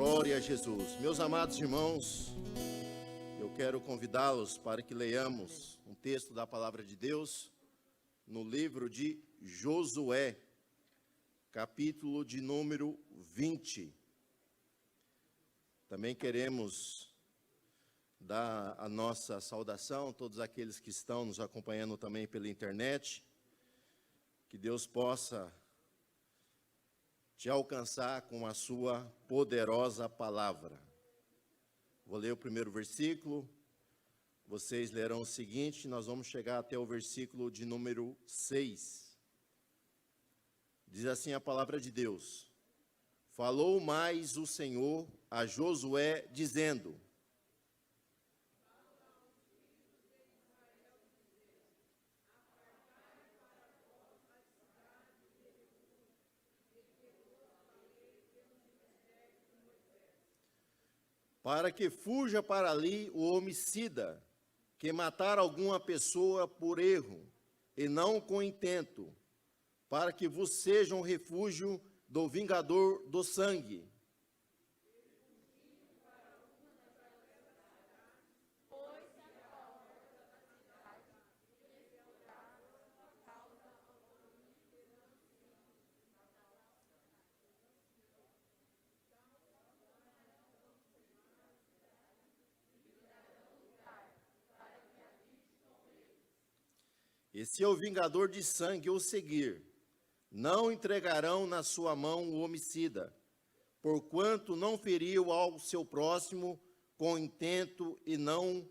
Glória a Jesus. Meus amados irmãos, eu quero convidá-los para que leiamos um texto da palavra de Deus no livro de Josué, capítulo de número 20. Também queremos dar a nossa saudação a todos aqueles que estão nos acompanhando também pela internet. Que Deus possa te alcançar com a sua poderosa palavra. Vou ler o primeiro versículo, vocês lerão o seguinte, nós vamos chegar até o versículo de número 6. Diz assim a palavra de Deus: Falou mais o Senhor a Josué, dizendo: para que fuja para ali o homicida, que matar alguma pessoa por erro, e não com intento, para que vos seja um refúgio do vingador do sangue. E se o vingador de sangue o seguir, não entregarão na sua mão o homicida, porquanto não feriu ao seu próximo com intento e não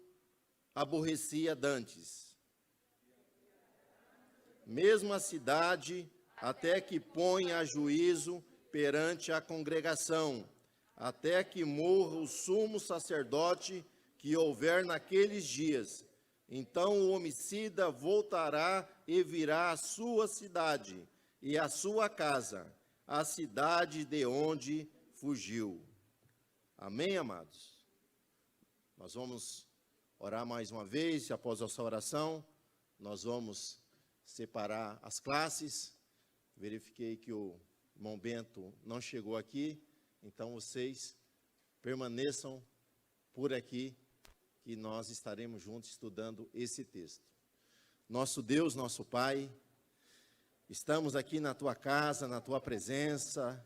aborrecia dantes. Mesmo a cidade, até que põe a juízo perante a congregação, até que morra o sumo sacerdote que houver naqueles dias. Então o homicida voltará e virá à sua cidade e à sua casa, a cidade de onde fugiu. Amém, amados? Nós vamos orar mais uma vez, e após essa oração, nós vamos separar as classes. Verifiquei que o irmão Bento não chegou aqui, então vocês permaneçam por aqui, que nós estaremos juntos estudando esse texto. Nosso Deus, nosso Pai, estamos aqui na Tua casa, na Tua presença,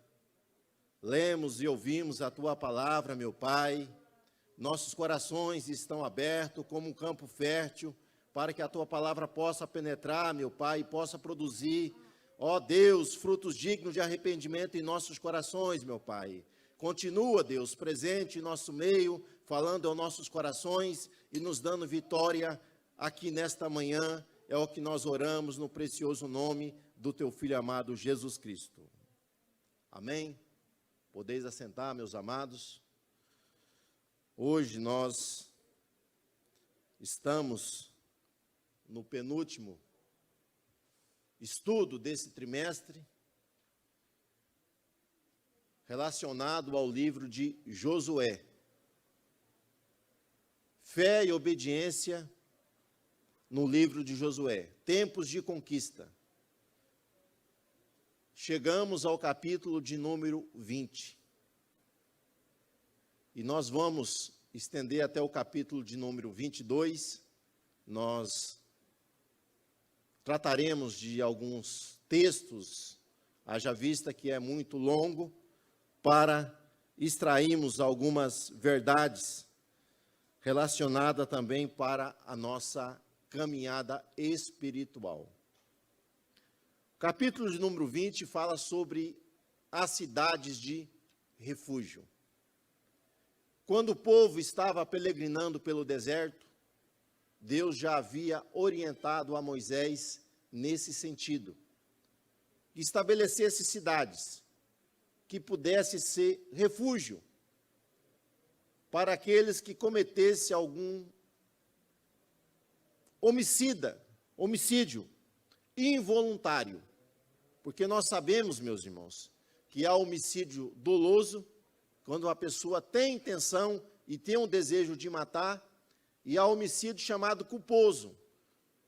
lemos e ouvimos a Tua palavra, meu Pai. Nossos corações estão abertos como um campo fértil, para que a Tua palavra possa penetrar, meu Pai, e possa produzir, ó Deus, frutos dignos de arrependimento em nossos corações, meu Pai. Continua, Deus, presente em nosso meio, falando aos nossos corações e nos dando vitória aqui nesta manhã. É o que nós oramos no precioso nome do Teu Filho amado, Jesus Cristo. Amém? Podeis assentar, meus amados. Hoje nós estamos no penúltimo estudo desse trimestre, relacionado ao livro de Josué. Fé e obediência no livro de Josué. Tempos de conquista. Chegamos ao capítulo de número 20. E nós vamos estender até o capítulo de número 22. Nós trataremos de alguns textos, haja vista que é muito longo, para extrairmos algumas verdades relacionadas também para a nossa caminhada espiritual. O capítulo de número 20 fala sobre as cidades de refúgio. Quando o povo estava peregrinando pelo deserto, Deus já havia orientado a Moisés nesse sentido, que estabelecesse cidades que pudesse ser refúgio para aqueles que cometessem algum homicídio involuntário. Porque nós sabemos, meus irmãos, que há homicídio doloso, quando uma pessoa tem intenção e tem um desejo de matar, e há homicídio chamado culposo.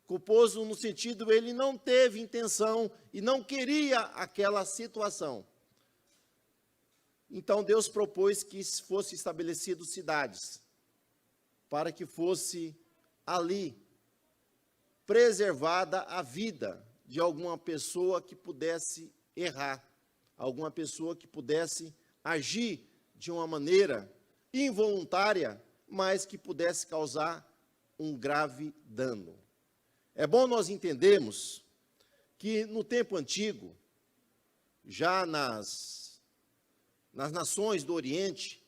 Culposo no sentido, ele não teve intenção e não queria aquela situação. Então Deus propôs que fosse estabelecido cidades, para que fosse ali preservada a vida de alguma pessoa que pudesse errar, alguma pessoa que pudesse agir de uma maneira involuntária, mas que pudesse causar um grave dano. É bom nós entendermos que no tempo antigo, já nas nações do Oriente,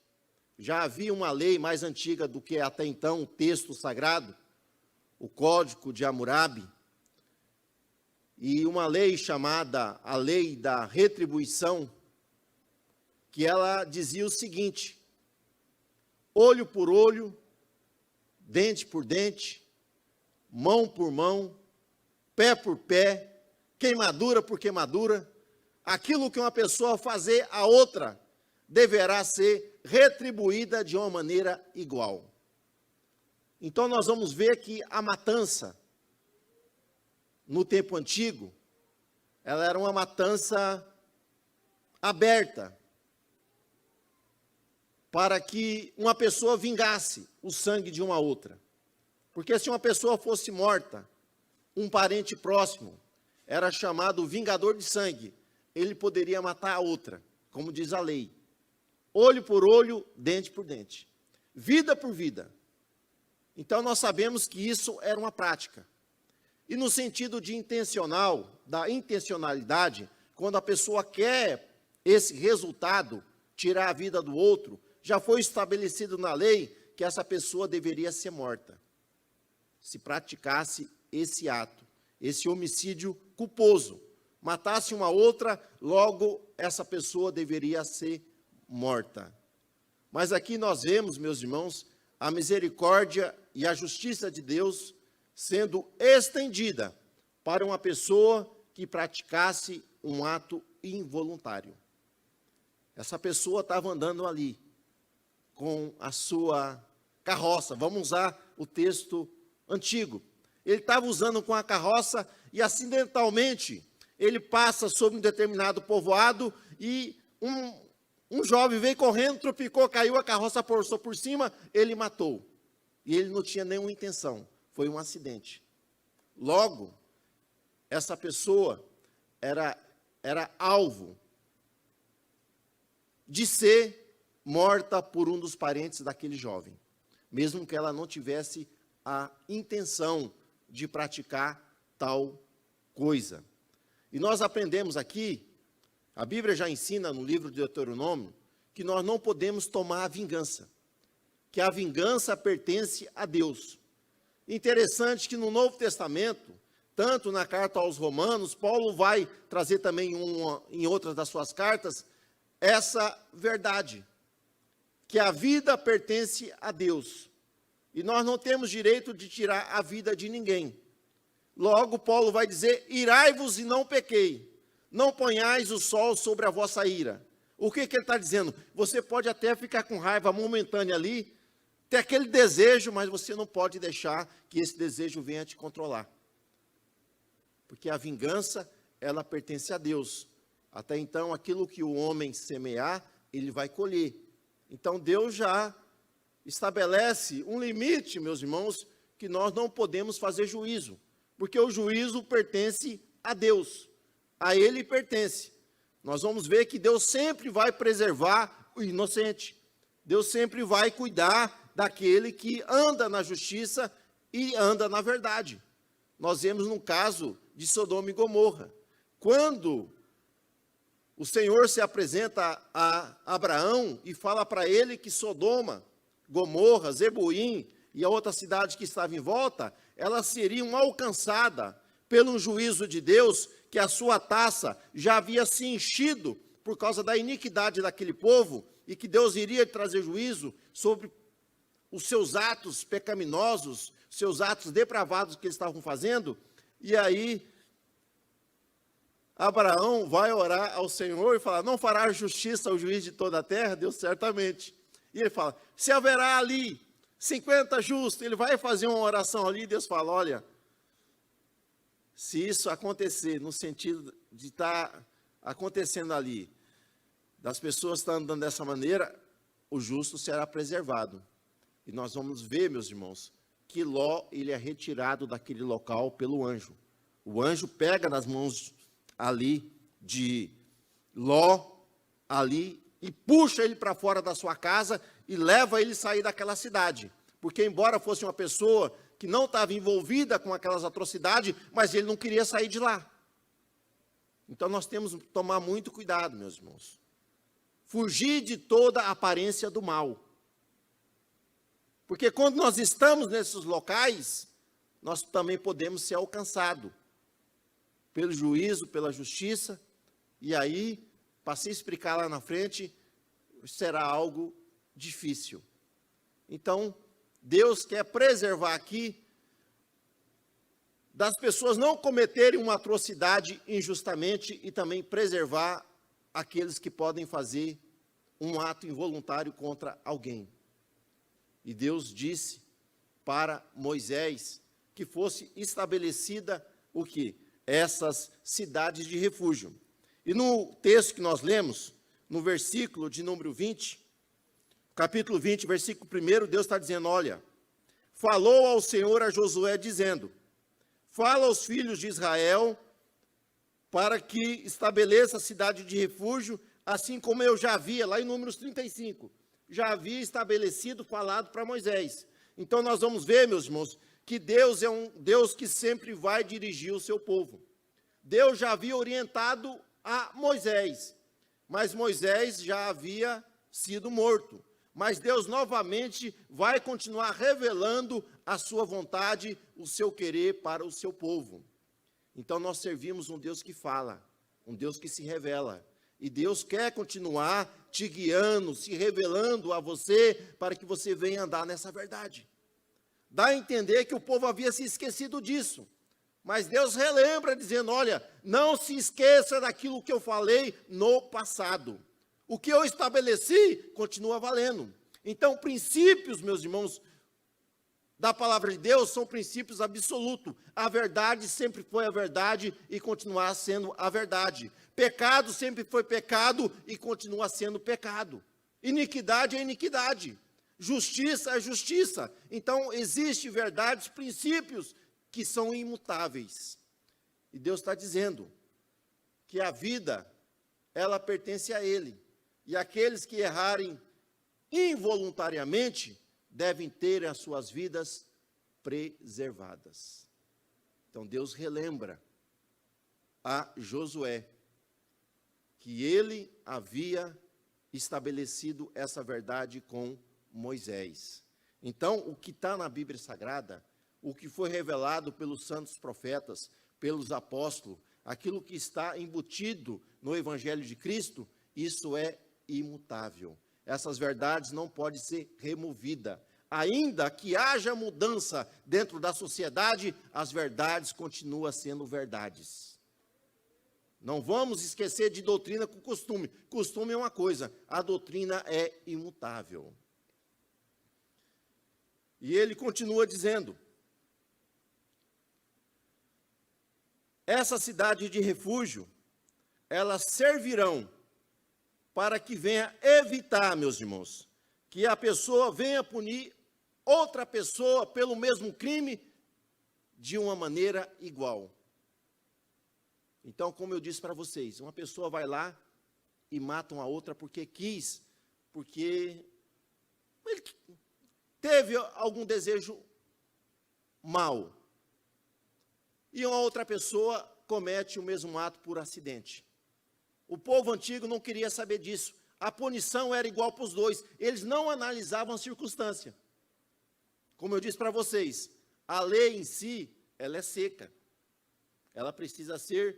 já havia uma lei mais antiga do que até então o texto sagrado, o Código de Hammurabi, e uma lei chamada a Lei da Retribuição, que ela dizia o seguinte: olho por olho, dente por dente, mão por mão, pé por pé, queimadura por queimadura, aquilo que uma pessoa fazer a outra deverá ser retribuída de uma maneira igual. Então nós vamos ver que a matança, no tempo antigo, ela era uma matança aberta, para que uma pessoa vingasse o sangue de uma outra. Porque se uma pessoa fosse morta, um parente próximo era chamado vingador de sangue, ele poderia matar a outra, como diz a lei. Olho por olho, dente por dente, vida por vida. Então nós sabemos que isso era uma prática. E no sentido de intencional, da intencionalidade, quando a pessoa quer esse resultado, tirar a vida do outro, já foi estabelecido na lei que essa pessoa deveria ser morta, se praticasse esse ato, esse homicídio culposo. Matasse uma outra, logo essa pessoa deveria ser morta. Mas aqui nós vemos, meus irmãos, a misericórdia e a justiça de Deus sendo estendida para uma pessoa que praticasse um ato involuntário. Essa pessoa estava andando ali com a sua carroça, vamos usar o texto antigo. Ele estava usando com a carroça e acidentalmente ele passa sobre um determinado povoado e um jovem veio correndo, tropicou, caiu, a carroça passou por cima, ele matou. E ele não tinha nenhuma intenção, foi um acidente. Logo, essa pessoa era alvo de ser morta por um dos parentes daquele jovem, mesmo que ela não tivesse a intenção de praticar tal coisa. E nós aprendemos aqui, a Bíblia já ensina no livro de Deuteronômio, que nós não podemos tomar a vingança, que a vingança pertence a Deus. Interessante que no Novo Testamento, tanto na carta aos Romanos, Paulo vai trazer também em outras das suas cartas, essa verdade, que a vida pertence a Deus, e nós não temos direito de tirar a vida de ninguém. Logo, Paulo vai dizer, irai-vos e não pequei, não ponhais o sol sobre a vossa ira. O que ele está dizendo? Você pode até ficar com raiva momentânea ali, ter aquele desejo, mas você não pode deixar que esse desejo venha te controlar. Porque a vingança, ela pertence a Deus. Até então, aquilo que o homem semear, ele vai colher. Então, Deus já estabelece um limite, meus irmãos, que nós não podemos fazer juízo. Porque o juízo pertence a Deus. A Ele pertence. Nós vamos ver que Deus sempre vai preservar o inocente. Deus sempre vai cuidar daquele que anda na justiça e anda na verdade. Nós vemos no caso de Sodoma e Gomorra. Quando o Senhor se apresenta a Abraão e fala para ele que Sodoma, Gomorra, Zeboim e a outra cidade que estava em volta, elas seriam alcançadas pelo juízo de Deus, que a sua taça já havia se enchido por causa da iniquidade daquele povo, e que Deus iria trazer juízo sobre os seus atos pecaminosos, seus atos depravados que eles estavam fazendo. E aí Abraão vai orar ao Senhor e falar, não fará justiça ao juiz de toda a terra? Deus certamente. E ele fala, se haverá ali 50 justos, ele vai fazer uma oração ali, e Deus fala, olha, se isso acontecer, no sentido de estar acontecendo ali, das pessoas estar andando dessa maneira, o justo será preservado. E nós vamos ver, meus irmãos, que Ló, ele é retirado daquele local pelo anjo. O anjo pega nas mãos ali de Ló, ali, e puxa ele para fora da sua casa e leva ele a sair daquela cidade. Porque embora fosse uma pessoa que não estava envolvida com aquelas atrocidades, mas ele não queria sair de lá. Então nós temos que tomar muito cuidado, meus irmãos. Fugir de toda a aparência do mal. Porque quando nós estamos nesses locais, nós também podemos ser alcançados pelo juízo, pela justiça, e aí, para se explicar lá na frente, será algo difícil. Então, Deus quer preservar aqui das pessoas não cometerem uma atrocidade injustamente e também preservar aqueles que podem fazer um ato involuntário contra alguém. E Deus disse para Moisés que fosse estabelecida o quê? Essas cidades de refúgio. E no texto que nós lemos, no versículo de número 20, capítulo 20, versículo 1, Deus está dizendo, olha, falou ao Senhor a Josué dizendo, fala aos filhos de Israel para que estabeleça a cidade de refúgio, assim como eu já havia, lá em Números 35, já havia estabelecido, falado para Moisés. Então nós vamos ver, meus irmãos, que Deus é um Deus que sempre vai dirigir o seu povo. Deus já havia orientado a Moisés, mas Moisés já havia sido morto. Mas Deus novamente vai continuar revelando a sua vontade, o seu querer para o seu povo. Então nós servimos um Deus que fala, um Deus que se revela. E Deus quer continuar te guiando, se revelando a você, para que você venha andar nessa verdade. Dá a entender que o povo havia se esquecido disso. Mas Deus relembra, dizendo, olha, não se esqueça daquilo que eu falei no passado. O que eu estabeleci, continua valendo. Então, princípios, meus irmãos, da palavra de Deus, são princípios absolutos. A verdade sempre foi a verdade e continuará sendo a verdade. Pecado sempre foi pecado e continua sendo pecado. Iniquidade é iniquidade. Justiça é justiça. Então, existem verdades, princípios que são imutáveis. E Deus está dizendo que a vida, ela pertence a Ele. E aqueles que errarem involuntariamente devem ter as suas vidas preservadas. Então Deus relembra a Josué que ele havia estabelecido essa verdade com Moisés. Então, o que está na Bíblia Sagrada, o que foi revelado pelos santos profetas, pelos apóstolos, aquilo que está embutido no Evangelho de Cristo, isso é imutável. Essas verdades não podem ser removidas. Ainda que haja mudança dentro da sociedade, as verdades continuam sendo verdades. Não vamos esquecer de doutrina com costume. Costume é uma coisa, a doutrina é imutável. E ele continua dizendo, essa cidade de refúgio, elas servirão para que venha evitar, meus irmãos, que a pessoa venha punir outra pessoa pelo mesmo crime de uma maneira igual. Então, como eu disse para vocês, uma pessoa vai lá e mata uma outra porque quis, porque ele teve algum desejo mau. E uma outra pessoa comete o mesmo ato por acidente. O povo antigo não queria saber disso. A punição era igual para os dois. Eles não analisavam a circunstância. Como eu disse para vocês, a lei em si, ela é seca. Ela precisa ser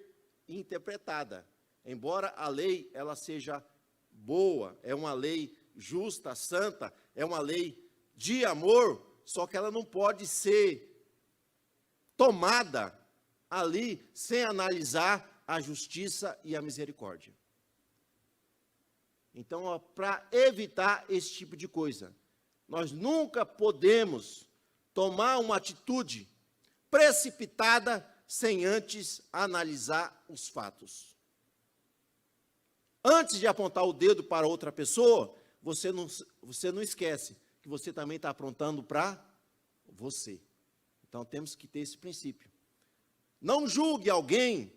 interpretada. Embora a lei, ela seja boa, é uma lei justa, santa, é uma lei de amor, só que ela não pode ser tomada ali sem analisar a justiça e a misericórdia. Então, para evitar esse tipo de coisa, nós nunca podemos tomar uma atitude precipitada sem antes analisar os fatos. Antes de apontar o dedo para outra pessoa, você não esquece que você também está apontando para você. Então, temos que ter esse princípio. Não julgue alguém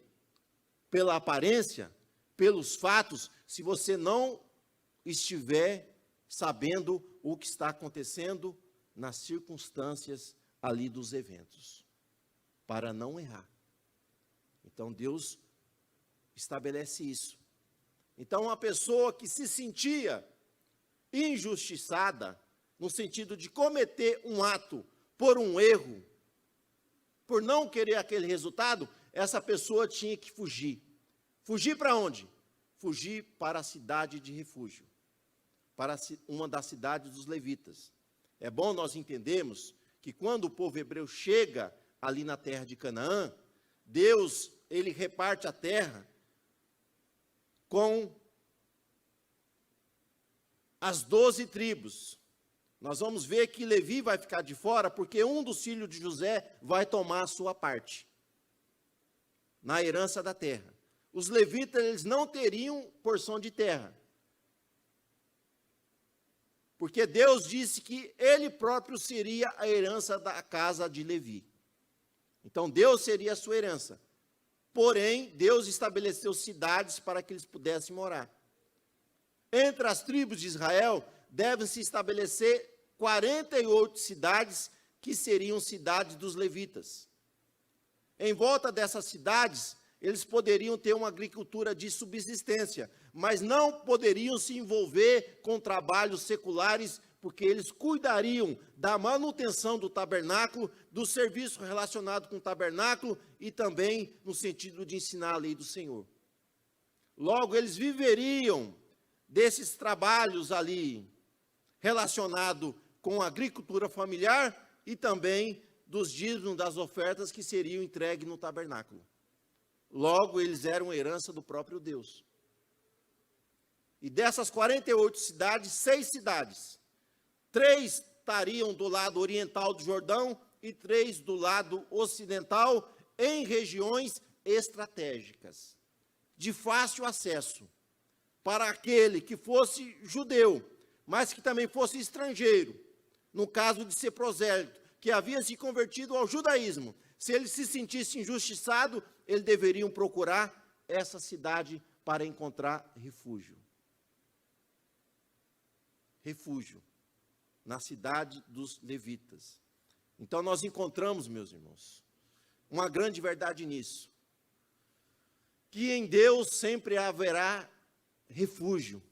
pela aparência, pelos fatos, se você não estiver sabendo o que está acontecendo nas circunstâncias ali dos eventos, para não errar. Então, Deus estabelece isso. Então, uma pessoa que se sentia injustiçada, no sentido de cometer um ato por um erro, por não querer aquele resultado, essa pessoa tinha que fugir. Fugir para onde? Fugir para a cidade de refúgio, para uma das cidades dos levitas. É bom nós entendermos que quando o povo hebreu chega ali na terra de Canaã, Deus, ele reparte a terra com as 12 tribos. Nós vamos ver que Levi vai ficar de fora, porque um dos filhos de José vai tomar a sua parte na herança da terra. Os levitas, eles não teriam porção de terra, porque Deus disse que ele próprio seria a herança da casa de Levi. Então, Deus seria a sua herança. Porém, Deus estabeleceu cidades para que eles pudessem morar. Entre as tribos de Israel, devem se estabelecer 48 cidades, que seriam cidades dos levitas. Em volta dessas cidades, eles poderiam ter uma agricultura de subsistência, mas não poderiam se envolver com trabalhos seculares, porque eles cuidariam da manutenção do tabernáculo, do serviço relacionado com o tabernáculo e também no sentido de ensinar a lei do Senhor. Logo, eles viveriam desses trabalhos ali relacionados com a agricultura familiar e também dos dízimos das ofertas que seriam entregues no tabernáculo. Logo, eles eram herança do próprio Deus. E dessas 48 cidades, 6 cidades, 3 estariam do lado oriental do Jordão e 3 do lado ocidental, em regiões estratégicas, de fácil acesso, para aquele que fosse judeu, mas que também fosse estrangeiro, no caso de ser prosélito, que havia se convertido ao judaísmo. Se ele se sentisse injustiçado, eles deveriam procurar essa cidade para encontrar refúgio. Refúgio na cidade dos levitas. Então nós encontramos, meus irmãos, uma grande verdade nisso, que em Deus sempre haverá refúgio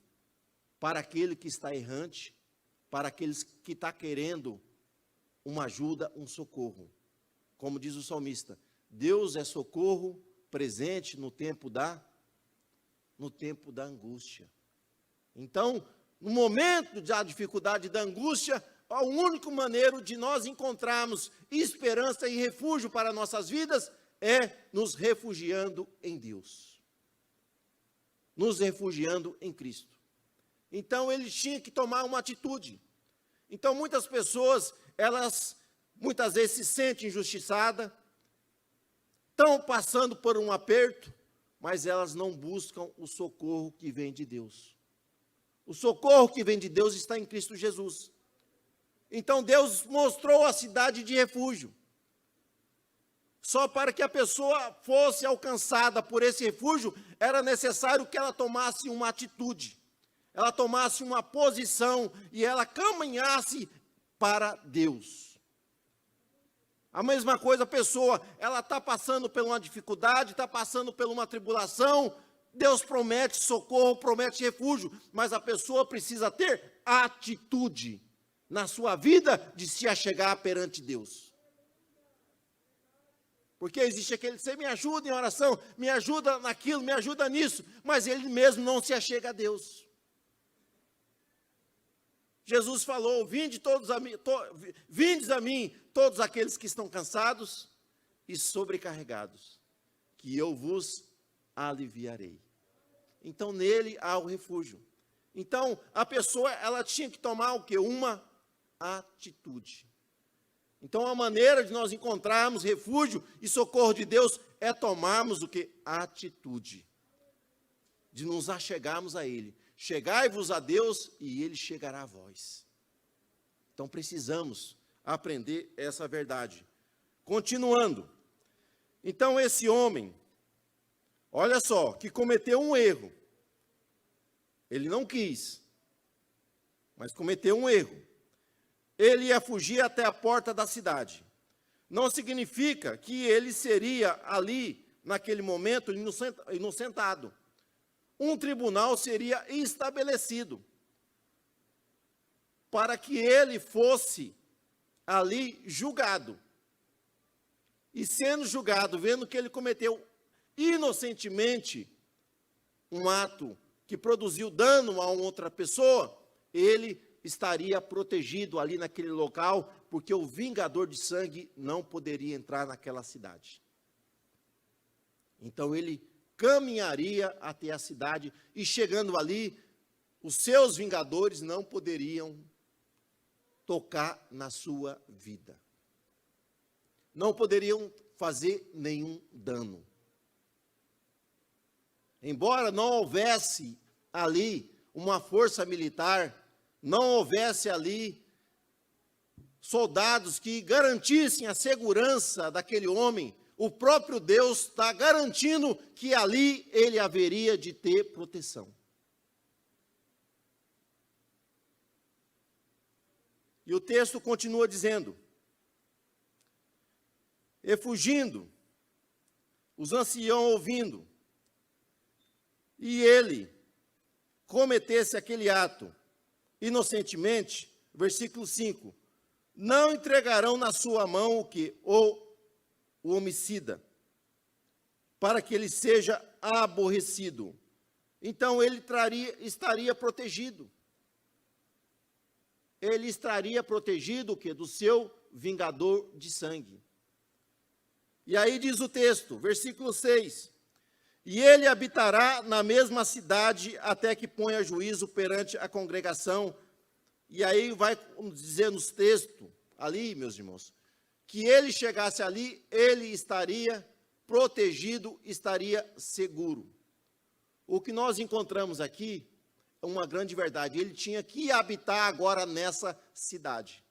para aquele que está errante, para aqueles que estão querendo uma ajuda, um socorro. Como diz o salmista, Deus é socorro presente no tempo da angústia. Então, no momento da dificuldade, da angústia, a única maneira de nós encontrarmos esperança e refúgio para nossas vidas é nos refugiando em Deus. Nos refugiando em Cristo. Então, ele tinha que tomar uma atitude. Então, muitas pessoas, elas muitas vezes se sentem injustiçadas, estão passando por um aperto, mas elas não buscam o socorro que vem de Deus. O socorro que vem de Deus está em Cristo Jesus. Então Deus mostrou a cidade de refúgio. Só para que a pessoa fosse alcançada por esse refúgio, era necessário que ela tomasse uma atitude, ela tomasse uma posição e ela caminhasse para Deus. A mesma coisa, a pessoa, ela está passando por uma dificuldade, está passando por uma tribulação, Deus promete socorro, promete refúgio, mas a pessoa precisa ter atitude na sua vida de se achegar perante Deus. Porque existe aquele, você me ajuda em oração, me ajuda naquilo, me ajuda nisso, mas ele mesmo não se achega a Deus. Jesus falou, vindes a mim, todos aqueles que estão cansados e sobrecarregados, que eu vos aliviarei. Então, nele há o refúgio. Então, a pessoa, ela tinha que tomar o quê? Uma atitude. Então, a maneira de nós encontrarmos refúgio e socorro de Deus é tomarmos o quê? Atitude. de nos achegarmos a Ele. Chegai-vos a Deus e Ele chegará a vós. Então precisamos aprender essa verdade. Continuando. Então esse homem, olha só, que cometeu um erro. Ele não quis, mas cometeu um erro. Ele ia fugir até a porta da cidade. Não significa que ele seria ali, naquele momento, inocentado. Um tribunal seria estabelecido para que ele fosse ali julgado. E sendo julgado, vendo que ele cometeu inocentemente um ato que produziu dano a outra pessoa, ele estaria protegido ali naquele local, porque o vingador de sangue não poderia entrar naquela cidade. Então ele caminharia até a cidade, e chegando ali, os seus vingadores não poderiam tocar na sua vida. Não poderiam fazer nenhum dano. Embora não houvesse ali uma força militar, não houvesse ali soldados que garantissem a segurança daquele homem, o próprio Deus está garantindo que ali ele haveria de ter proteção. E o texto continua dizendo: e fugindo, os anciãos ouvindo, e ele cometesse aquele ato inocentemente, versículo 5, não entregarão na sua mão o que? O homicida, para que ele seja aborrecido. Então ele estaria protegido. Ele estaria protegido o quê? Do seu vingador de sangue. E aí diz o texto, versículo 6, e ele habitará na mesma cidade até que ponha juízo perante a congregação. E aí vai dizer nos textos, ali, meus irmãos, que ele chegasse ali, ele estaria protegido, estaria seguro. O que nós encontramos aqui é uma grande verdade. Ele tinha que habitar agora nessa cidade.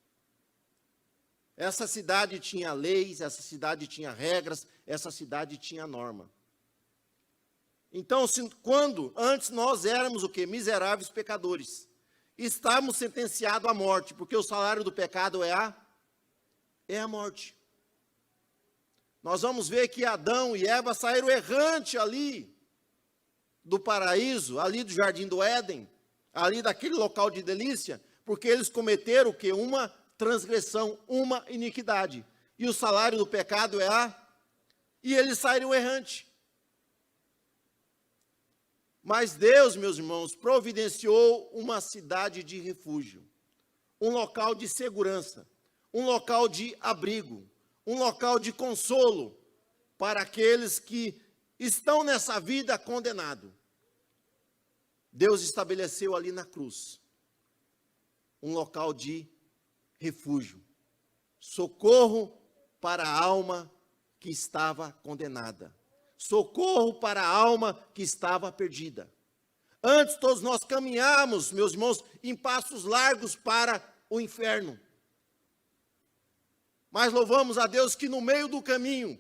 Essa cidade tinha leis, essa cidade tinha regras, essa cidade tinha norma. Então, quando antes nós éramos o quê? Miseráveis pecadores. Estávamos sentenciados à morte, porque o salário do pecado é a morte. Nós vamos ver que Adão e Eva saíram errante ali do paraíso, ali do jardim do Éden, ali daquele local de delícia, porque eles cometeram o quê? Uma transgressão, uma iniquidade. E o salário do pecado é e eles saíram errante. Mas Deus, meus irmãos, providenciou uma cidade de refúgio, um local de segurança, um local de abrigo, um local de consolo para aqueles que estão nessa vida condenado. Deus estabeleceu ali na cruz um local de refúgio, socorro para a alma que estava condenada. Socorro para a alma que estava perdida. Antes todos nós caminhamos, meus irmãos, em passos largos para o inferno. Mas louvamos a Deus que no meio do caminho,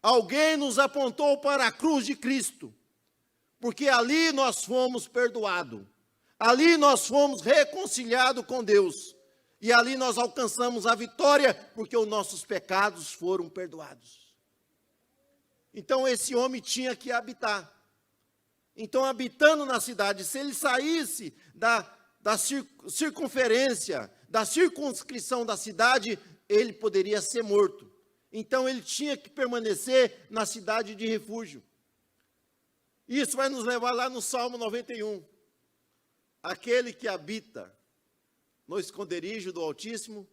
alguém nos apontou para a cruz de Cristo, porque ali nós fomos perdoados, ali nós fomos reconciliados com Deus, e ali nós alcançamos a vitória, porque os nossos pecados foram perdoados. Então esse homem tinha que habitar. Então, habitando na cidade, se ele saísse da circunferência, da circunscrição da cidade, ele poderia ser morto. Então ele tinha que permanecer na cidade de refúgio. Isso vai nos levar lá no Salmo 91. Aquele que habita no esconderijo do Altíssimo,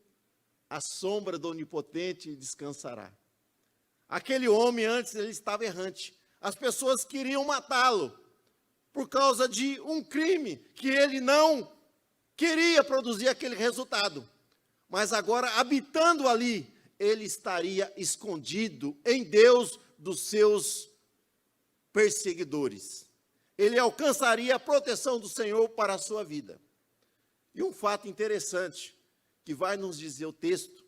à sombra do Onipotente descansará. Aquele homem antes ele estava errante. As pessoas queriam matá-lo por causa de um crime que ele não queria produzir aquele resultado. Mas agora, habitando ali, ele estaria escondido em Deus dos seus perseguidores. ele alcançaria a proteção do Senhor para a sua vida. E um fato interessante, que vai nos dizer o texto,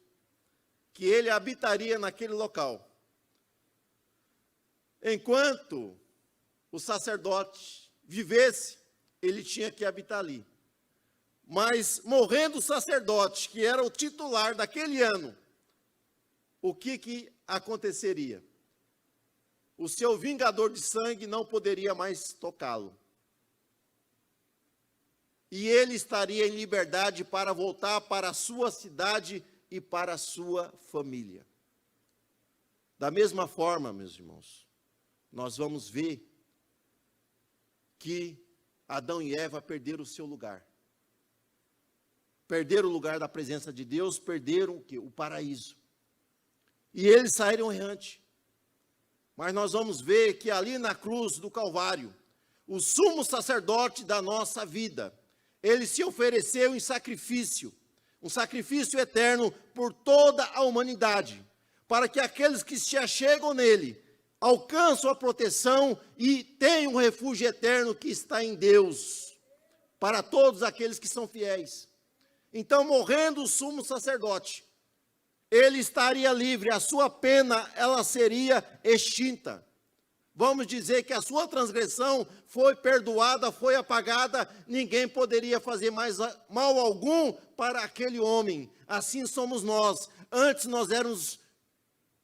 que ele habitaria naquele local. Enquanto o sacerdote vivesse, ele tinha que habitar ali. Mas, morrendo o sacerdote, que era o titular daquele ano, o que aconteceria? O seu vingador de sangue não poderia mais tocá-lo. E ele estaria em liberdade para voltar para a sua cidade e para a sua família. Da mesma forma, meus irmãos, nós vamos ver que Adão e Eva perderam o seu lugar. Perderam o lugar da presença de Deus, perderam o quê? O paraíso. E eles saíram errantes. Mas nós vamos ver que ali na cruz do Calvário, o sumo sacerdote da nossa vida, ele se ofereceu em sacrifício, um sacrifício eterno por toda a humanidade, para que aqueles que se achegam nele, alcançam a proteção e tenham um refúgio eterno que está em Deus, para todos aqueles que são fiéis. Então, morrendo o sumo sacerdote, ele estaria livre, a sua pena, ela seria extinta. Vamos dizer que a sua transgressão foi perdoada, foi apagada, ninguém poderia fazer mais mal algum para aquele homem. Assim somos nós. Antes nós éramos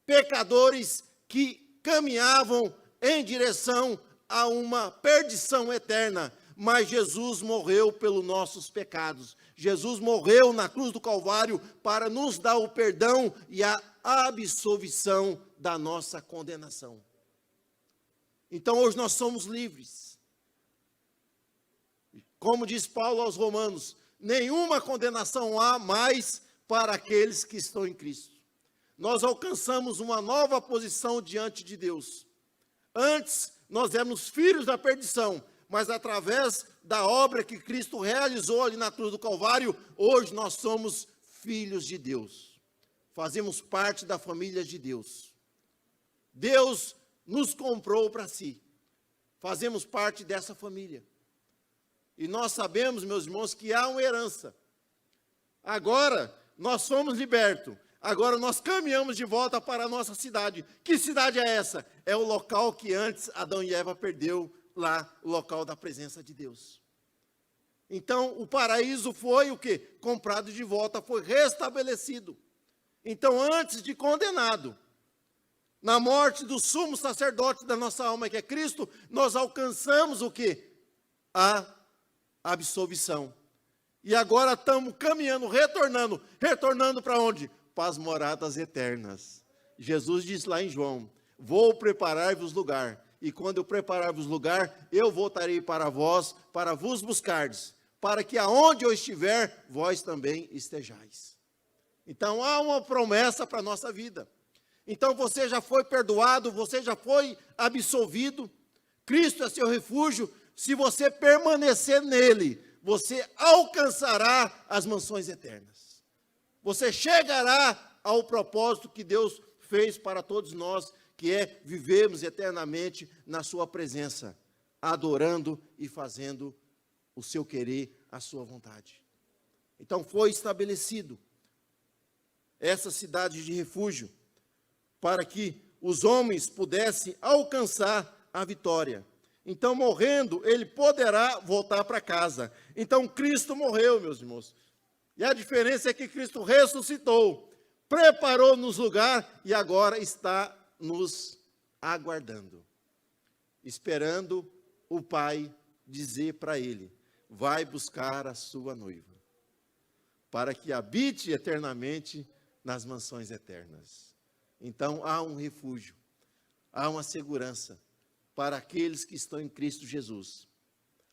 pecadores que caminhavam em direção a uma perdição eterna, mas Jesus morreu pelos nossos pecados. Jesus morreu na cruz do Calvário para nos dar o perdão e a absolvição da nossa condenação. Então hoje nós somos livres. Como diz Paulo aos Romanos, nenhuma condenação há mais para aqueles que estão em Cristo. Nós alcançamos uma nova posição diante de Deus. Antes nós éramos filhos da perdição, mas através da obra que Cristo realizou ali na cruz do Calvário, hoje nós somos filhos de Deus. Fazemos parte da família de Deus. Deus nos comprou para si. Fazemos parte dessa família. E nós sabemos, meus irmãos, que há uma herança. Agora nós somos libertos. Agora nós caminhamos de volta para a nossa cidade. Que cidade é essa? É o local que antes Adão e Eva perdeu, lá, o local da presença de Deus. Então, o paraíso foi o quê? Comprado de volta, foi restabelecido. Então, antes de condenado, na morte do sumo sacerdote da nossa alma, que é Cristo, nós alcançamos o quê? A absolvição. E agora estamos caminhando, retornando para onde? Para as moradas eternas. Jesus diz lá em João, vou preparar-vos lugar. E quando eu preparar-vos lugar, eu voltarei para vós, para vos buscardes, para que aonde eu estiver, vós também estejais. Então, há uma promessa para a nossa vida. Então, você já foi perdoado, você já foi absolvido. Cristo é seu refúgio. Se você permanecer nele, você alcançará as mansões eternas. Você chegará ao propósito que Deus fez para todos nós, que é vivermos eternamente na sua presença, adorando e fazendo o seu querer, a sua vontade. Então foi estabelecido essa cidade de refúgio, para que os homens pudessem alcançar a vitória. Então, morrendo, ele poderá voltar para casa. Então, Cristo morreu, meus irmãos. E a diferença é que Cristo ressuscitou, preparou-nos lugar e agora está nos aguardando, esperando o Pai dizer para ele, vai buscar a sua noiva, para que habite eternamente nas mansões eternas. Então há um refúgio, há uma segurança para aqueles que estão em Cristo Jesus.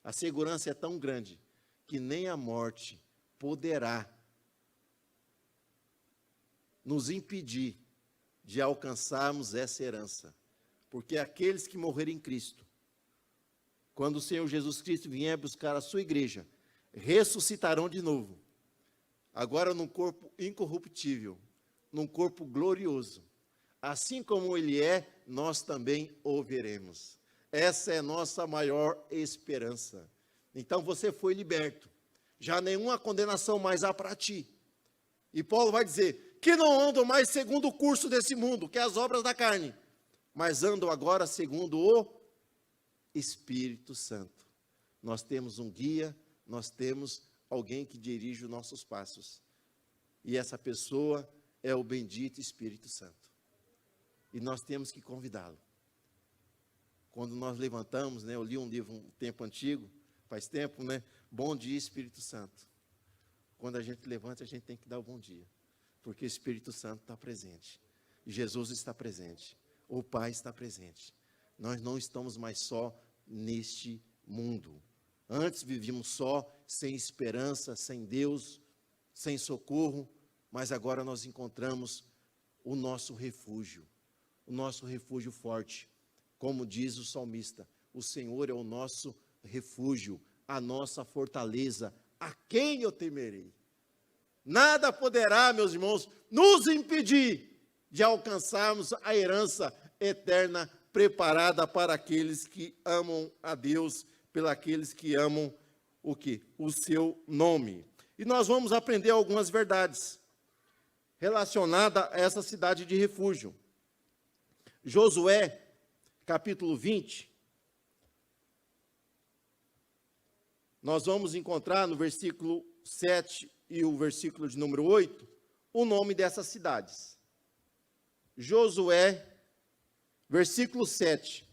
A segurança é tão grande que nem a morte poderá nos impedir de alcançarmos essa herança. Porque aqueles que morrerem em Cristo, quando o Senhor Jesus Cristo vier buscar a sua igreja, ressuscitarão de novo. Agora num corpo incorruptível, num corpo glorioso. Assim como ele é, nós também o veremos. Essa é nossa maior esperança. Então você foi liberto. Já nenhuma condenação mais há para ti. E Paulo vai dizer que não andam mais segundo o curso desse mundo, que é as obras da carne, mas andam agora segundo o Espírito Santo. Nós temos um guia, nós temos alguém que dirige os nossos passos. E essa pessoa é o bendito Espírito Santo. E nós temos que convidá-lo. Quando nós levantamos, né, eu li um livro um tempo antigo, faz tempo, né? Bom dia, Espírito Santo. Quando a gente levanta, a gente tem que dar o bom dia. Porque o Espírito Santo está presente. Jesus está presente. O Pai está presente. Nós não estamos mais só neste mundo. Antes vivíamos só, sem esperança, sem Deus, sem socorro. Mas agora nós encontramos o nosso refúgio forte. Como diz o salmista, o Senhor é o nosso refúgio, a nossa fortaleza, a quem eu temerei? Nada poderá, meus irmãos, nos impedir de alcançarmos a herança eterna preparada para aqueles que amam a Deus, pelos aqueles que amam o quê? O seu nome. E nós vamos aprender algumas verdades relacionadas a essa cidade de refúgio. Josué, capítulo 20, nós vamos encontrar no versículo 7 e o versículo de número 8, o nome dessas cidades. Josué, versículo 7,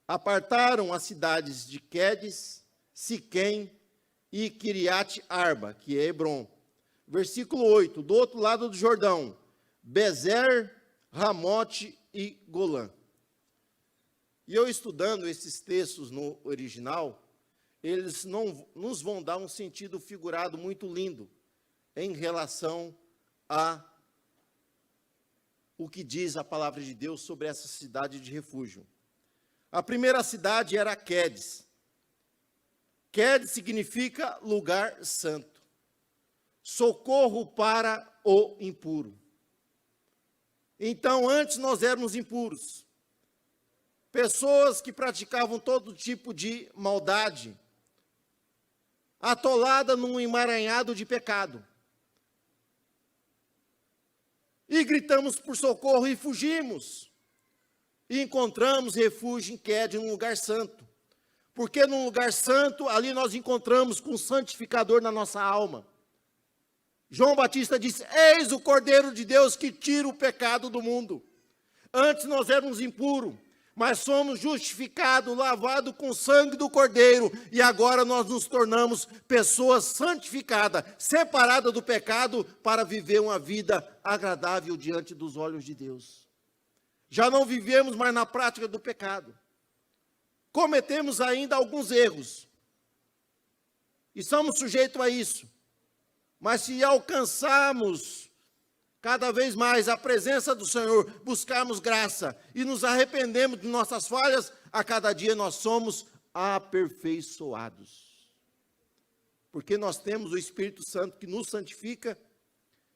apartaram as cidades de Quedes, Siquém e Quiriate Arba, que é Hebron. Versículo 8, do outro lado do Jordão, Bezer, Ramote e Golã. E eu estudando esses textos no original, eles não nos vão dar um sentido figurado muito lindo em relação a o que diz a palavra de Deus sobre essa cidade de refúgio. A primeira cidade era Quedes. Quedes significa lugar santo, socorro para o impuro. Então, antes nós éramos impuros, pessoas que praticavam todo tipo de maldade, atolada num emaranhado de pecado. E gritamos por socorro e fugimos. E encontramos refúgio em Quedes, num lugar santo. Porque num lugar santo, ali nós encontramos com o santificador na nossa alma. João Batista disse: eis o Cordeiro de Deus que tira o pecado do mundo. Antes nós éramos impuros, mas somos justificados, lavados com o sangue do Cordeiro, e agora nós nos tornamos pessoas santificadas, separadas do pecado, para viver uma vida agradável diante dos olhos de Deus. Já não vivemos mais na prática do pecado. Cometemos ainda alguns erros, e somos sujeitos a isso. Mas se alcançarmos cada vez mais a presença do Senhor, buscarmos graça e nos arrependemos de nossas falhas, a cada dia nós somos aperfeiçoados. Porque nós temos o Espírito Santo que nos santifica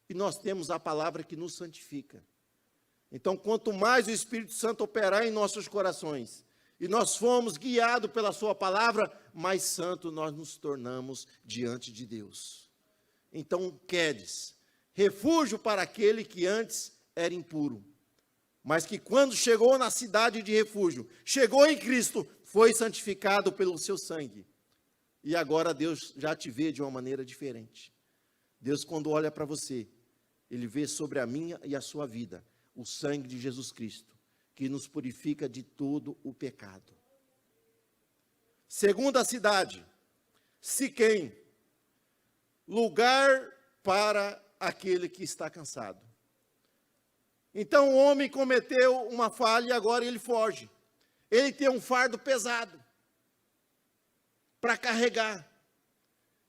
e nós temos a palavra que nos santifica. Então, quanto mais o Espírito Santo operar em nossos corações e nós formos guiados pela sua palavra, mais santo nós nos tornamos diante de Deus. Então, Quedes, refúgio para aquele que antes era impuro, mas que quando chegou na cidade de refúgio, chegou em Cristo, foi santificado pelo seu sangue. E agora Deus já te vê de uma maneira diferente. Deus, quando olha para você, Ele vê sobre a minha e a sua vida o sangue de Jesus Cristo, que nos purifica de todo o pecado. Segunda cidade, Siquém, lugar para aquele que está cansado. Então o homem cometeu uma falha e agora ele foge. Ele tem um fardo pesado para carregar.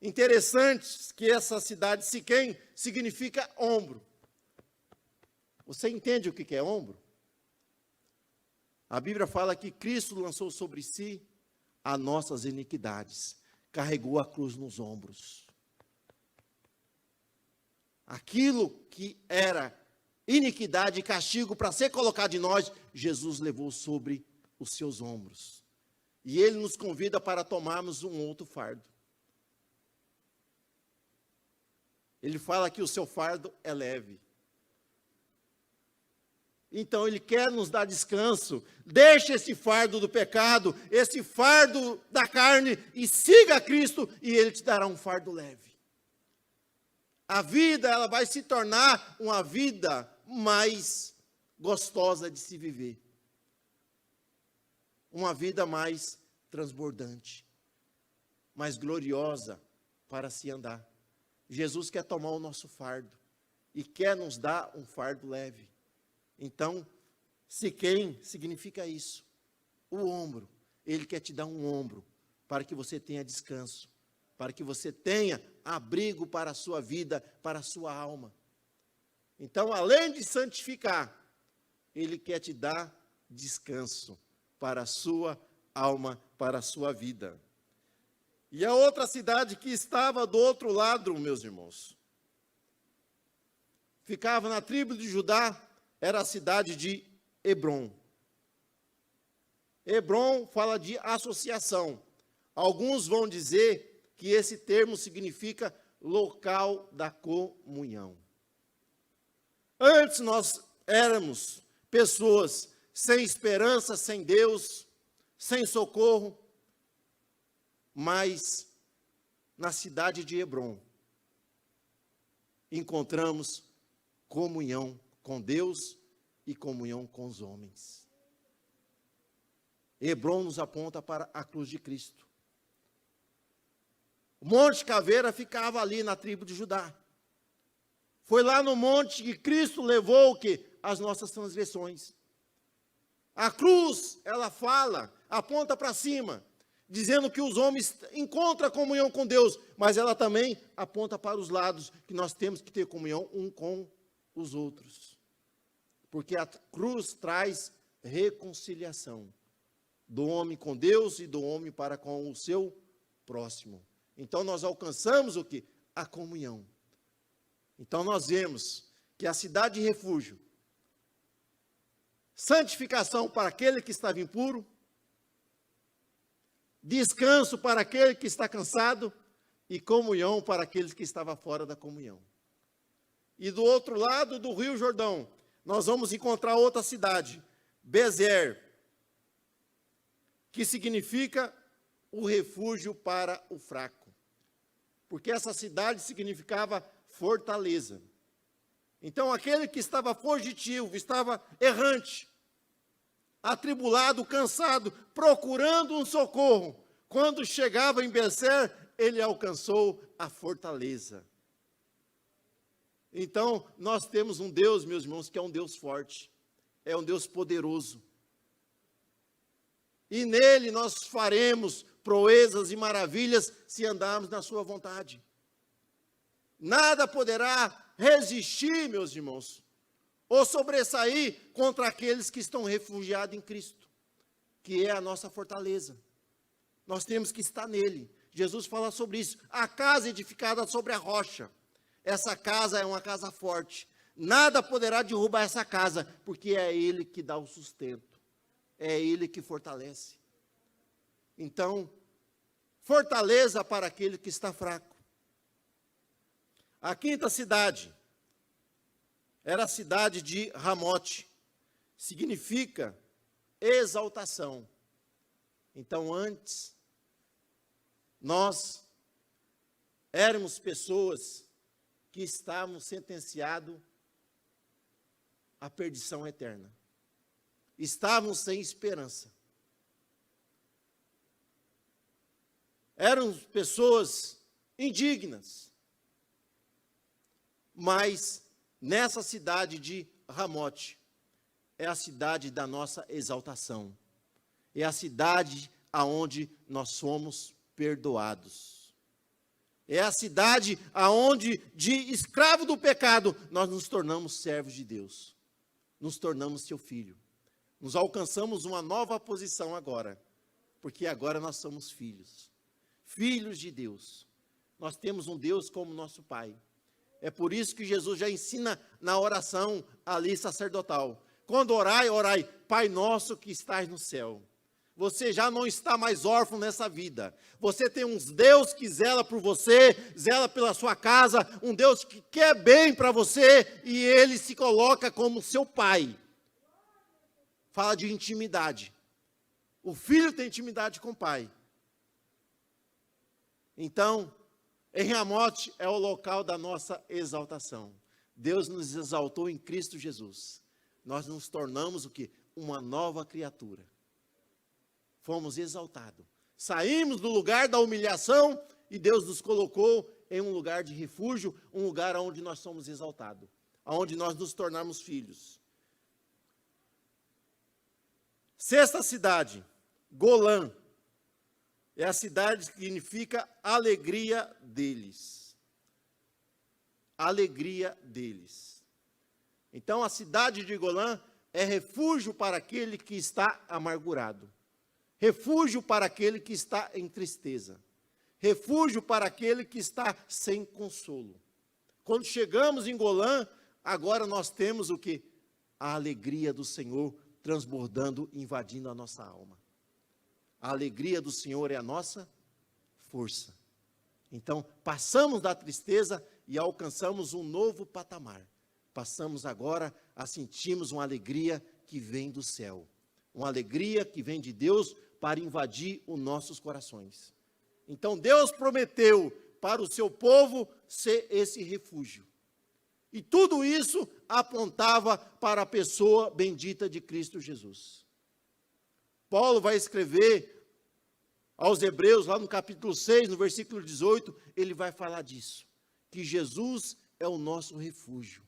Interessante que essa cidade Siquém significa ombro. Você entende o que é ombro? A Bíblia fala que Cristo lançou sobre si as nossas iniquidades, carregou a cruz nos ombros. Aquilo que era iniquidade e castigo para ser colocado em nós, Jesus levou sobre os seus ombros. E ele nos convida para tomarmos um outro fardo. Ele fala que o seu fardo é leve. Então ele quer nos dar descanso. Deixe esse fardo do pecado, esse fardo da carne, e siga a Cristo, e ele te dará um fardo leve. A vida, ela vai se tornar uma vida mais gostosa de se viver. Uma vida mais transbordante, mais gloriosa para se andar. Jesus quer tomar o nosso fardo e quer nos dar um fardo leve. Então, Siquém significa isso, o ombro. Ele quer te dar um ombro para que você tenha descanso, para que você tenha abrigo para a sua vida, para a sua alma. Então, além de santificar, ele quer te dar descanso para a sua alma, para a sua vida. E a outra cidade que estava do outro lado, meus irmãos, ficava na tribo de Judá, era a cidade de Hebrom. Hebrom fala de associação. Alguns vão dizer que esse termo significa local da comunhão. Antes nós éramos pessoas sem esperança, sem Deus, sem socorro, mas na cidade de Hebrom encontramos comunhão com Deus e comunhão com os homens. Hebrom nos aponta para a cruz de Cristo. O Monte Caveira ficava ali na tribo de Judá. Foi lá no monte que Cristo levou o quê? As nossas transgressões. A cruz, ela fala, aponta para cima, dizendo que os homens encontram comunhão com Deus, mas ela também aponta para os lados, que nós temos que ter comunhão um com os outros. Porque a cruz traz reconciliação do homem com Deus e do homem para com o seu próximo. Então nós alcançamos o quê? A comunhão. Então nós vemos que a cidade de refúgio, santificação para aquele que estava impuro, descanso para aquele que está cansado e comunhão para aquele que estava fora da comunhão. E do outro lado do Rio Jordão, nós vamos encontrar outra cidade, Bezer, que significa o refúgio para o fraco. Porque essa cidade significava fortaleza. Então, aquele que estava fugitivo, estava errante, atribulado, cansado, procurando um socorro, quando chegava em Bezer, ele alcançou a fortaleza. Então, nós temos um Deus, meus irmãos, que é um Deus forte, é um Deus poderoso. E nele nós faremos proezas e maravilhas se andarmos na sua vontade. Nada poderá resistir, meus irmãos, ou sobressair contra aqueles que estão refugiados em Cristo, que é a nossa fortaleza. Nós temos que estar nele. Jesus fala sobre isso. A casa edificada sobre a rocha. Essa casa é uma casa forte. Nada poderá derrubar essa casa, porque é ele que dá o sustento. É ele que fortalece. Então, fortaleza para aquele que está fraco. A quinta cidade era a cidade de Ramote. Significa exaltação. Então, antes, nós éramos pessoas que estavam sentenciados à perdição eterna. Estavam sem esperança. Eram pessoas indignas. Mas nessa cidade de Ramote, é a cidade da nossa exaltação. É a cidade aonde nós somos perdoados. É a cidade aonde, de escravo do pecado, nós nos tornamos servos de Deus. Nos tornamos seu filho. Nos alcançamos uma nova posição agora. Porque agora nós somos filhos. Filhos de Deus. Nós temos um Deus como nosso Pai. É por isso que Jesus já ensina na oração ali sacerdotal. Quando orai, orai, Pai nosso que estás no céu. você já não está mais órfão nessa vida. Você tem um Deus que zela por você, zela pela sua casa, um Deus que quer bem para você, e Ele se coloca como seu pai. Fala de intimidade. O filho tem intimidade com o pai. Então, em Ramote é o local da nossa exaltação. Deus nos exaltou em Cristo Jesus. Nós nos tornamos o quê? Uma nova criatura. Fomos exaltados. Saímos do lugar da humilhação e Deus nos colocou em um lugar de refúgio, um lugar onde nós somos exaltados, onde nós nos tornamos filhos. Sexta cidade, Golã. É a cidade que significa alegria deles. Alegria deles. Então a cidade de Golã é refúgio para aquele que está amargurado. Refúgio para aquele que está em tristeza. Refúgio para aquele que está sem consolo. Quando chegamos em Golã, agora nós temos o quê? A alegria do Senhor transbordando, invadindo a nossa alma. A alegria do Senhor é a nossa força. Então, passamos da tristeza e alcançamos um novo patamar. Passamos agora a sentirmos uma alegria que vem do céu. Uma alegria que vem de Deus para invadir os nossos corações. Então, Deus prometeu para o seu povo ser esse refúgio. E tudo isso apontava para a pessoa bendita de Cristo Jesus. Paulo vai escrever aos Hebreus, lá no capítulo 6, no versículo 18, ele vai falar disso, que Jesus é o nosso refúgio.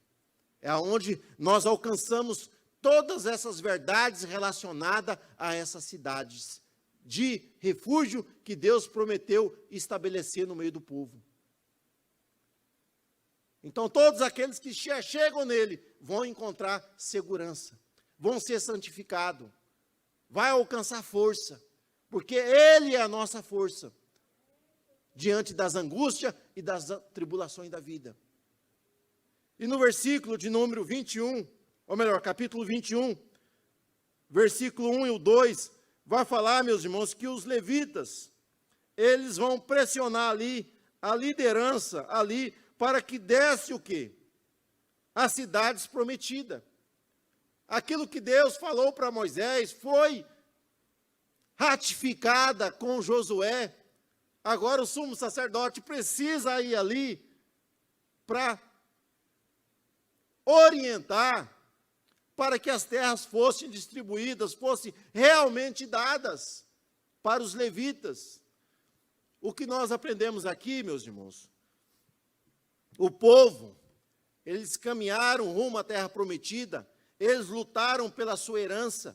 É onde nós alcançamos todas essas verdades relacionadas a essas cidades de refúgio que Deus prometeu estabelecer no meio do povo. Então, todos aqueles que chegam nele vão encontrar segurança, vão ser santificados, vai alcançar força, porque Ele é a nossa força, diante das angústias e das tribulações da vida. E no versículo de número 21, ou melhor, capítulo 21, versículo 1 e o 2, vai falar, meus irmãos, que os levitas, eles vão pressionar ali, a liderança ali, para que desse o quê? As cidades prometidas. Aquilo que Deus falou para Moisés foi ratificada com Josué. Agora o sumo sacerdote precisa ir ali para orientar para que as terras fossem distribuídas, fossem realmente dadas para os levitas. O que nós aprendemos aqui, meus irmãos, o povo, eles caminharam rumo à terra prometida, eles lutaram pela sua herança.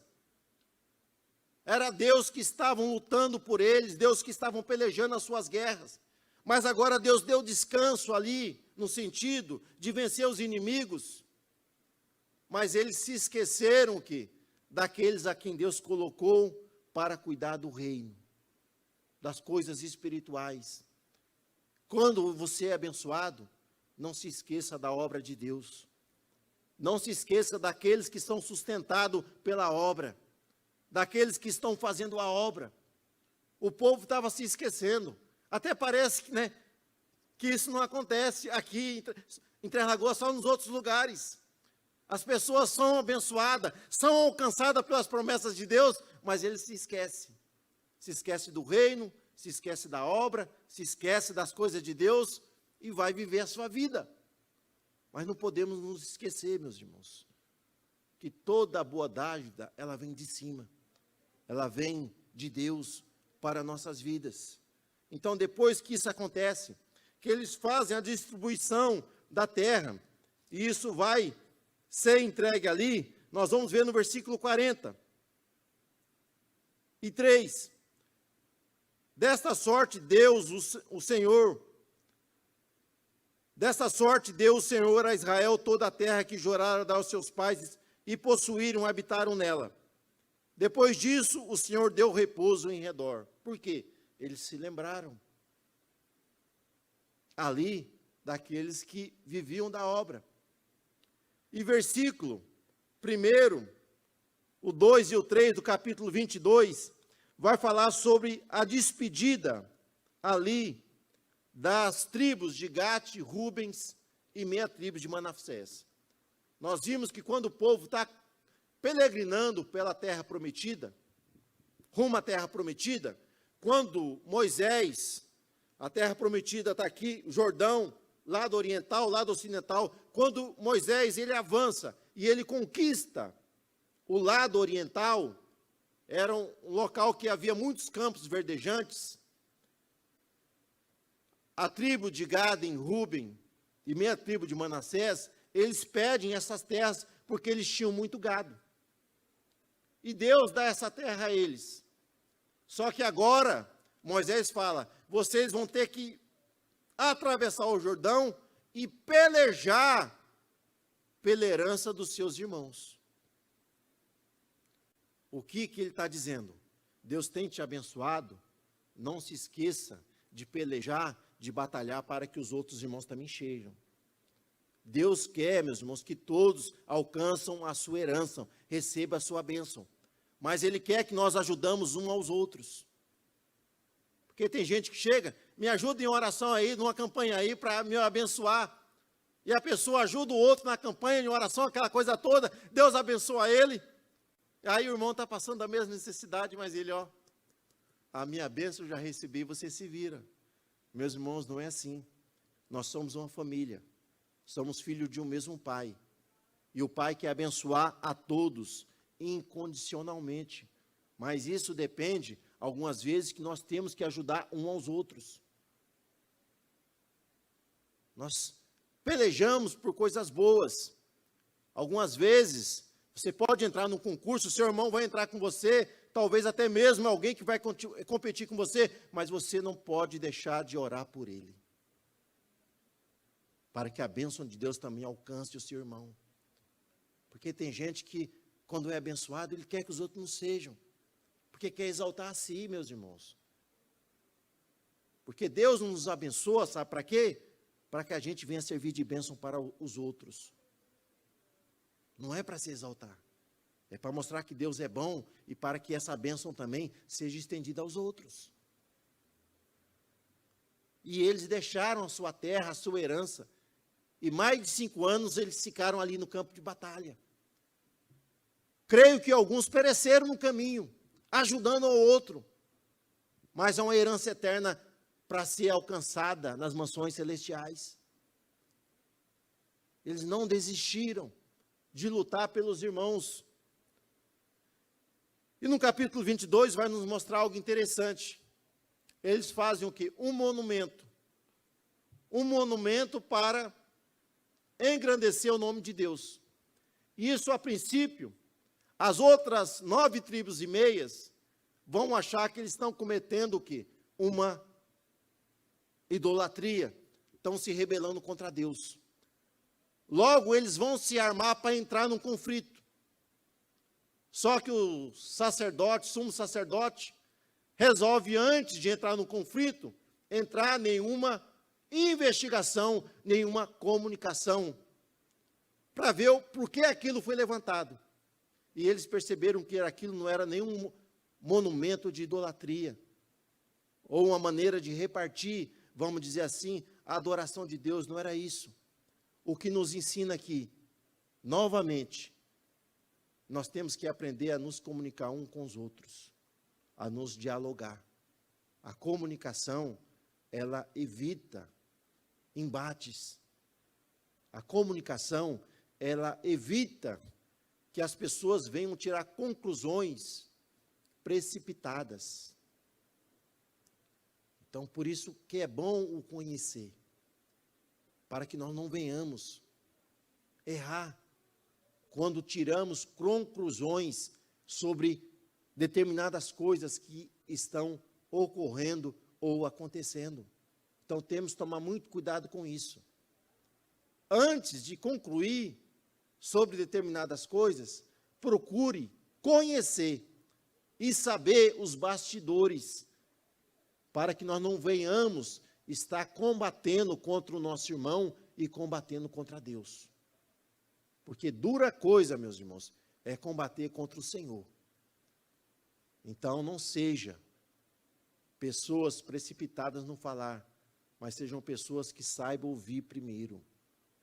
Era Deus que estavam lutando por eles, Deus que estavam pelejando as suas guerras. Mas agora Deus deu descanso ali, no sentido de vencer os inimigos. Mas eles se esqueceram que daqueles a quem Deus colocou para cuidar do reino, das coisas espirituais. Quando você é abençoado, não se esqueça da obra de Deus. Não se esqueça daqueles que são sustentados pela obra, daqueles que estão fazendo a obra. O povo estava se esquecendo. Até parece que isso não acontece aqui em Três Lagoas, só nos outros lugares. As pessoas são abençoadas, são alcançadas pelas promessas de Deus, mas eles se esquecem. Se esquece do reino, se esquece da obra, se esquece das coisas de Deus e vai viver a sua vida. Mas não podemos nos esquecer, meus irmãos, que toda boa dádiva, ela vem de cima. Ela vem de Deus para nossas vidas. Então, depois que isso acontece, que eles fazem a distribuição da terra, e isso vai ser entregue ali, nós vamos ver no versículo 40. E 3. Desta sorte Deus, o Senhor, desta sorte deu o Senhor a Israel toda a terra que jurara dar aos seus pais e possuíram, habitaram nela. Depois disso, o Senhor deu repouso em redor. Por quê? Eles se lembraram ali daqueles que viviam da obra. E versículo 1, o 2 e o 3 do capítulo 22, vai falar sobre a despedida ali das tribos de Gate, Rubens e meia tribo de Manassés. Nós vimos que quando o povo está peregrinando pela terra prometida, rumo à terra prometida, quando Moisés, a terra prometida está aqui, Jordão, lado oriental, lado ocidental, quando Moisés ele avança e ele conquista o lado oriental, era um local que havia muitos campos verdejantes. A tribo de Gaden, Ruben e meia tribo de Manassés, eles pedem essas terras porque eles tinham muito gado. E Deus dá essa terra a eles. Só que agora, Moisés fala, vocês vão ter que atravessar o Jordão e pelejar pela herança dos seus irmãos. O que ele está dizendo? Deus tem te abençoado, não se esqueça de pelejar, de batalhar para que os outros irmãos também chegam. Deus quer, meus irmãos, que todos alcançam a sua herança, recebam a sua bênção. Mas Ele quer que nós ajudamos uns aos outros. Porque tem gente que chega, me ajuda em oração aí, numa campanha aí, para me abençoar. E a pessoa ajuda o outro na campanha, em oração, aquela coisa toda, Deus abençoa ele. Aí o irmão está passando a mesma necessidade, mas ele, a minha bênção eu já recebi, você se vira. Meus irmãos, não é assim. Nós somos uma família. Somos filhos de um mesmo pai. E o pai quer abençoar a todos, incondicionalmente. Mas isso depende, algumas vezes, que nós temos que ajudar uns aos outros. Nós pelejamos por coisas boas. Algumas vezes, você pode entrar num concurso, o seu irmão vai entrar com você, talvez até mesmo alguém que vai competir com você, mas você não pode deixar de orar por ele. Para que a bênção de Deus também alcance o seu irmão. Porque tem gente que, quando é abençoado, ele quer que os outros não sejam. Porque quer exaltar a si, meus irmãos. Porque Deus nos abençoa, sabe para quê? Para que a gente venha servir de bênção para os outros. Não é para se exaltar. É para mostrar que Deus é bom e para que essa bênção também seja estendida aos outros. E eles deixaram a sua terra, a sua herança. E mais de 5 anos eles ficaram ali no campo de batalha. Creio que alguns pereceram no caminho, ajudando ao outro. Mas é uma herança eterna para ser alcançada nas mansões celestiais. Eles não desistiram de lutar pelos irmãos. E no capítulo 22 vai nos mostrar algo interessante. Eles fazem o quê? Um monumento. Um monumento para engrandecer o nome de Deus. E isso, a princípio, as outras 9 tribos e meias vão achar que eles estão cometendo o quê? Uma idolatria. Estão se rebelando contra Deus. Logo, eles vão se armar para entrar num conflito. Só que o sacerdote, sumo sacerdote, resolve, antes de entrar no conflito, entrar nenhuma investigação, nenhuma comunicação, para ver o porquê aquilo foi levantado. E eles perceberam que aquilo não era nenhum monumento de idolatria, ou uma maneira de repartir, vamos dizer assim, a adoração de Deus, não era isso. O que nos ensina aqui, novamente, nós temos que aprender a nos comunicar uns com os outros, a nos dialogar. A comunicação, ela evita embates. A comunicação, ela evita que as pessoas venham tirar conclusões precipitadas. Então, por isso que é bom o conhecer, para que nós não venhamos errar quando tiramos conclusões sobre determinadas coisas que estão ocorrendo ou acontecendo. Então, temos que tomar muito cuidado com isso. Antes de concluir sobre determinadas coisas, procure conhecer e saber os bastidores, para que nós não venhamos estar combatendo contra o nosso irmão e combatendo contra Deus. Porque dura coisa, meus irmãos, é combater contra o Senhor. Então, não seja pessoas precipitadas no falar, mas sejam pessoas que saibam ouvir primeiro,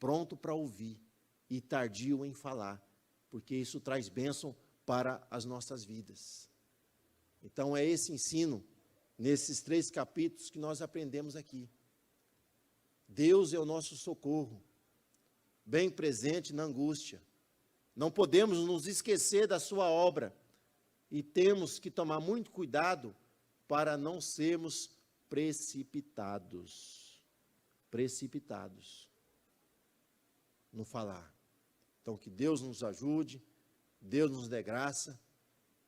pronto para ouvir e tardio em falar, porque isso traz bênção para as nossas vidas. Então, é esse ensino, nesses 3 capítulos, que nós aprendemos aqui. Deus é o nosso socorro, bem presente na angústia. Não podemos nos esquecer da sua obra e temos que tomar muito cuidado para não sermos precipitados no falar. Então, que Deus nos ajude, Deus nos dê graça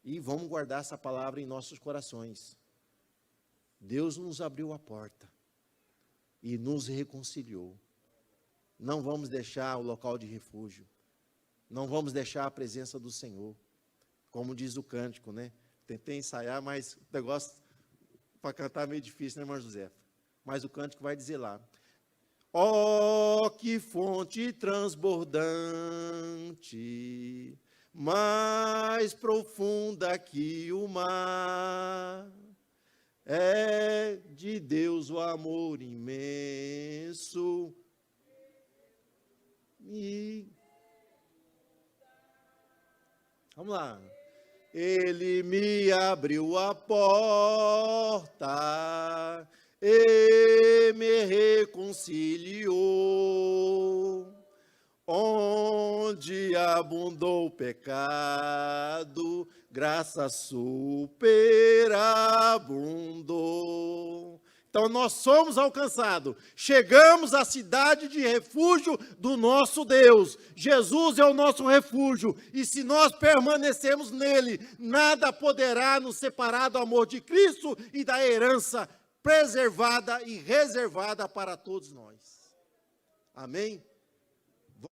e vamos guardar essa palavra em nossos corações. Deus nos abriu a porta e nos reconciliou. Não vamos deixar o local de refúgio. Não vamos deixar a presença do Senhor. Como diz o cântico, né? Tentei ensaiar, mas o negócio para cantar é meio difícil, né, irmã Josefa? Mas o cântico vai dizer lá: ó, que fonte transbordante, mais profunda que o mar, é de Deus o amor imenso. E vamos lá. Ele me abriu a porta e me reconciliou. Onde abundou o pecado, graça superabundou. Então nós somos alcançados, chegamos à cidade de refúgio do nosso Deus. Jesus é o nosso refúgio, e se nós permanecermos nele, nada poderá nos separar do amor de Cristo e da herança preservada e reservada para todos nós. Amém?